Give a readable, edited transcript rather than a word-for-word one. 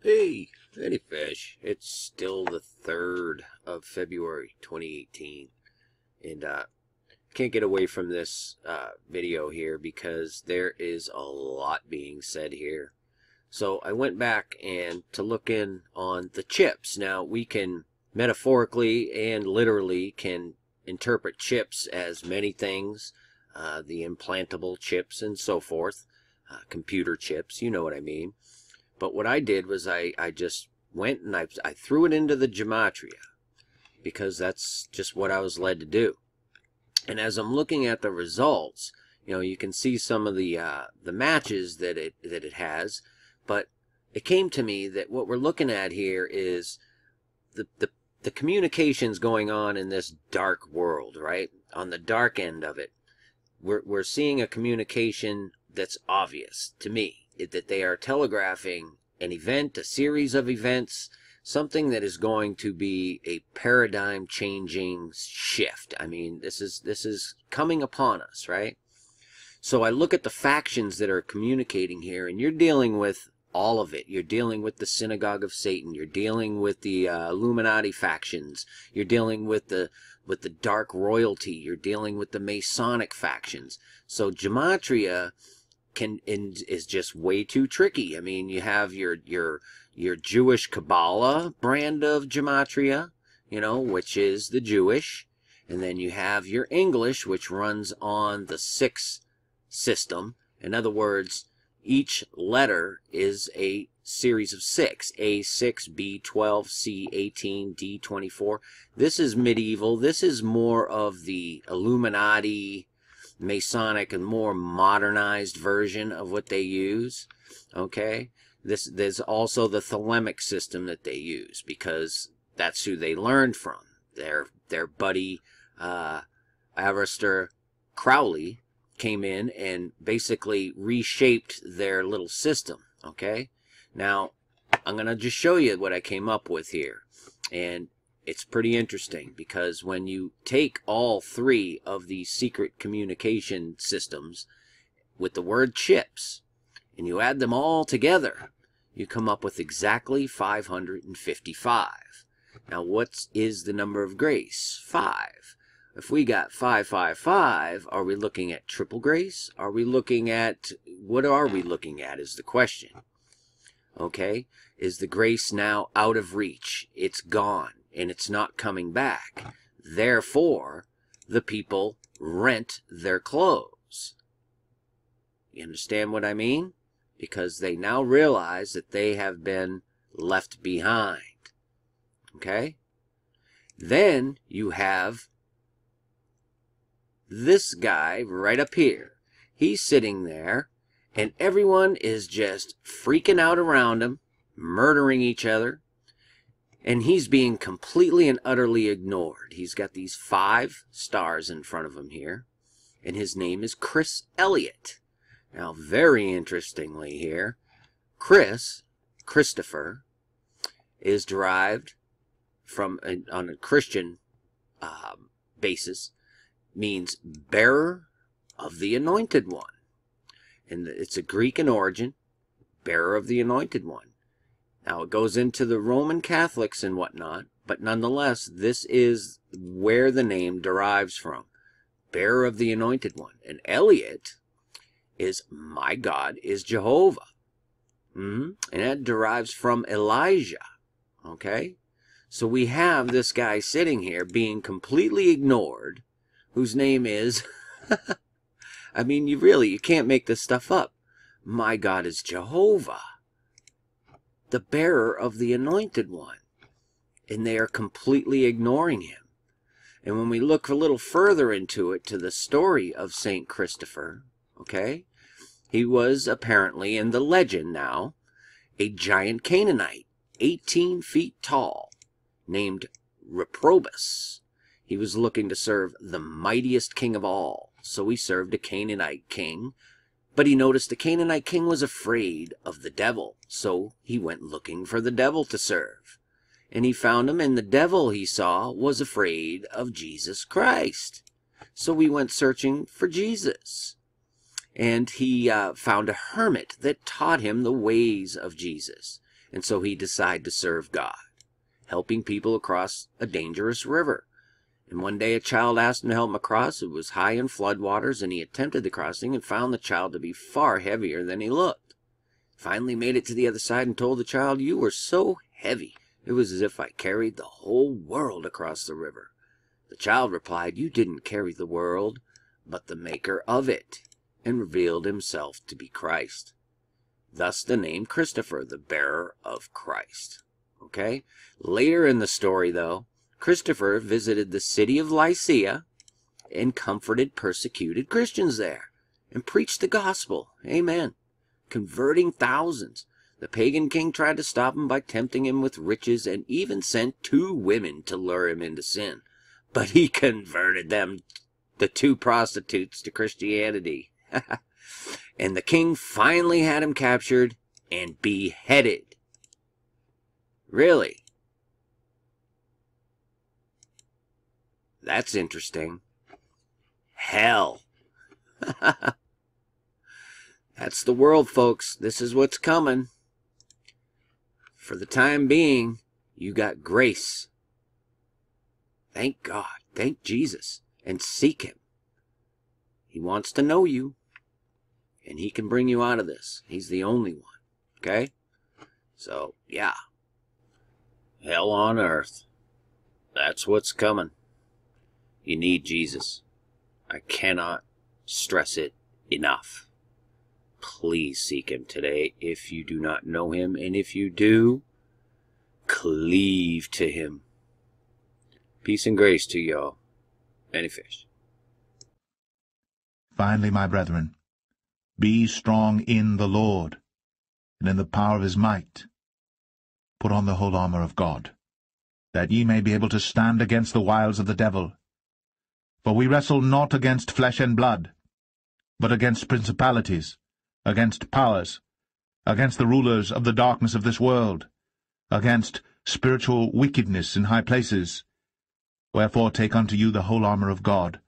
Hey, Eddie Fish. It's still the 3rd of February 2018. And can't get away from this video here because there is a lot being said here. So I went back and to look in on the chips. Now we can metaphorically and literally can interpret chips as many things. The implantable chips and so forth. Computer chips, you know what I mean. But what I did was I just went and I threw it into the gematria because that's just what I was led to do. And as I'm looking at the results, you can see some of the matches that it has. But it came to me that what we're looking at here is the communications going on in this dark world, right? On the dark end of it, we're seeing a communication that's obvious to me, that they are telegraphing an event, a series of events, something that is going to be a paradigm changing shift. I mean, this is coming upon us, right? So I look at the factions that are communicating here, and you're dealing with all of it. You're dealing with the synagogue of Satan. You're dealing with the Illuminati factions. You're dealing with the dark royalty. You're dealing with the Masonic factions. So gematria is just way too tricky. I mean, you have your Jewish Kabbalah brand of gematria, which is the Jewish, and then you have your English, which runs on the 6 system. In other words, each letter is a series of 6. A6, B12, C18, D24. This is medieval. This is more of the Illuminati, Masonic, and more modernized version of what they use. Okay, there's also the thelemic system that they use because that's who they learned from. Their buddy Aleister Crowley came in and basically reshaped their little system. Okay, now I'm gonna just show you what I came up with here, and it's pretty interesting because when you take all 3 of these secret communication systems with the word chips and you add them all together, you come up with exactly 555. Now, what is the number of grace? 5. If we got 555, are we looking at triple grace? Are we looking at, what are we looking at is the question. Okay, is the grace now out of reach? It's gone. And it's not coming back. Therefore, the people rent their clothes. You understand what I mean? Because they now realize that they have been left behind. Okay? Then you have this guy right up here. He's sitting there, and everyone is just freaking out around him, murdering each other. And he's being completely and utterly ignored. He's got these 5 stars in front of him here. And his name is Chris Elliott. Now, very interestingly here, Christopher, is derived from, on a Christian basis, means bearer of the anointed one. And it's a Greek in origin, bearer of the anointed one. Now, it goes into the Roman Catholics and whatnot, but nonetheless, this is where the name derives from. Bearer of the Anointed One. And Elliot is, my God is Jehovah. And that derives from Elijah. Okay? So we have this guy sitting here being completely ignored, whose name is, I mean, you can't make this stuff up. My God is Jehovah, the bearer of the Anointed One. And they are completely ignoring him. And when we look a little further into it, to the story of St. Christopher, okay, he was apparently, in the legend now, a giant Canaanite, 18 feet tall, named Reprobus. He was looking to serve the mightiest king of all, so he served a Canaanite king. But he noticed the Canaanite king was afraid of the devil, so he went looking for the devil to serve. And he found him, and the devil he saw was afraid of Jesus Christ. So he went searching for Jesus. And he found a hermit that taught him the ways of Jesus. and so he decided to serve God, helping people across a dangerous river. And one day a child asked him to help him across. It was high in floodwaters, and he attempted the crossing and found the child to be far heavier than he looked. Finally made it to the other side and told the child, "You were so heavy, it was as if I carried the whole world across the river." The child replied, "You didn't carry the world, but the maker of it," and revealed himself to be Christ. Thus the name Christopher, the bearer of Christ. Okay? Later in the story, though, Christopher visited the city of Lycia and comforted persecuted Christians there and preached the gospel. Amen. Converting thousands. The pagan king tried to stop him by tempting him with riches and even sent 2 women to lure him into sin. But he converted them, the 2 prostitutes, to Christianity. And the king finally had him captured and beheaded. Really? That's interesting. Hell. That's the world, folks. This is what's coming. For the time being, you got grace. Thank God. Thank Jesus. And seek him. He wants to know you. And he can bring you out of this. He's the only one. Okay? So, yeah. Hell on earth. That's what's coming. You need Jesus. I cannot stress it enough. Please seek him today if you do not know him, and if you do, cleave to him. Peace and grace to y'all. Any fish. Finally, my brethren, be strong in the Lord, and in the power of his might. Put on the whole armour of God, that ye may be able to stand against the wiles of the devil. For we wrestle not against flesh and blood, but against principalities, against powers, against the rulers of the darkness of this world, against spiritual wickedness in high places. Wherefore take unto you the whole armour of God,